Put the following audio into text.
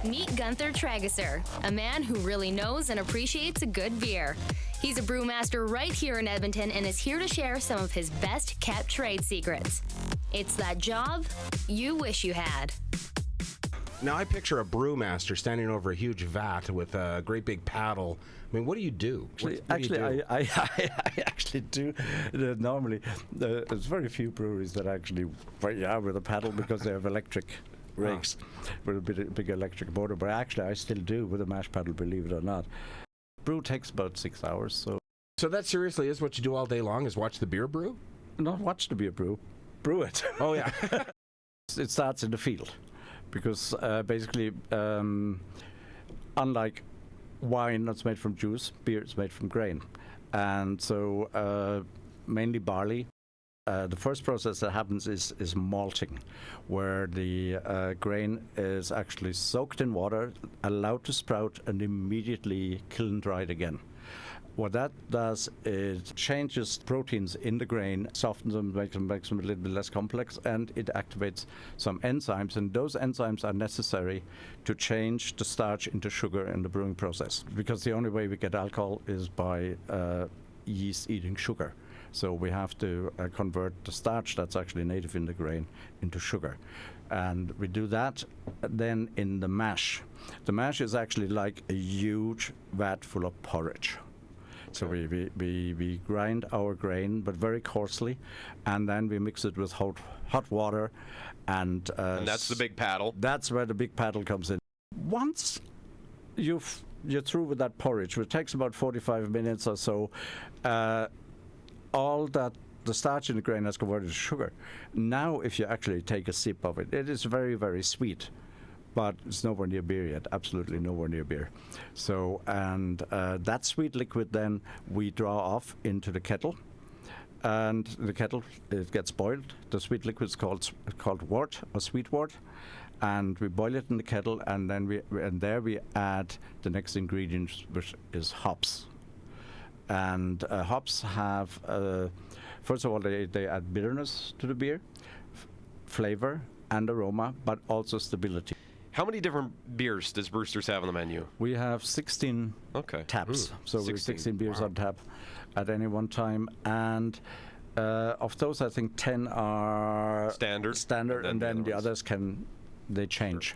Meet Gunther Trageser, a man who really knows and appreciates a good beer. He's a brewmaster right here in Edmonton and is here to share some of his best kept trade secrets. It's that job you wish you had. Now, I picture a brewmaster standing over a huge vat with a great big paddle. I mean, what do you do? I actually do. Normally, there's very few breweries that actually, with a paddle because they have electric rigs with a big electric motor. But actually, I still do with a mash paddle, believe it or not. Brew takes about 6 hours. So that seriously is what you do all day long, is watch the beer brew? Not watch the beer brew, brew it. Oh, yeah. It starts in the field. Because basically, unlike wine that's made from juice, beer is made from grain. And so mainly barley. The first process that happens is malting, where the grain is actually soaked in water, allowed to sprout, and immediately kiln dried again. What that does is changes proteins in the grain, softens them, makes them a little bit less complex, and it activates some enzymes. And those enzymes are necessary to change the starch into sugar in the brewing process. Because the only way we get alcohol is by yeast eating sugar. So we have to convert the starch that's actually native in the grain into sugar. And we do that then in the mash. The mash is actually like a huge vat full of porridge. So we grind our grain, but very coarsely, and then we mix it with hot water, and that's the big paddle. That's where the big paddle comes in. Once you're through with that porridge, which takes about 45 minutes or so, all that the starch in the grain has converted to sugar. Now, if you actually take a sip of it, it is very, very sweet. But it's nowhere near beer yet, absolutely nowhere near beer. So, and that sweet liquid then we draw off into the kettle. And the kettle, it gets boiled. The sweet liquid is called wort or sweet wort. And we boil it in the kettle, and then there we add the next ingredient, which is hops. And hops have, first of all, they add bitterness to the beer, flavor and aroma, but also stability. How many different beers does Brewsters have on the menu? We have 16 taps, so we have 16 beers on tap at any one time, and of those, I think 10 are standard, and then the others they change.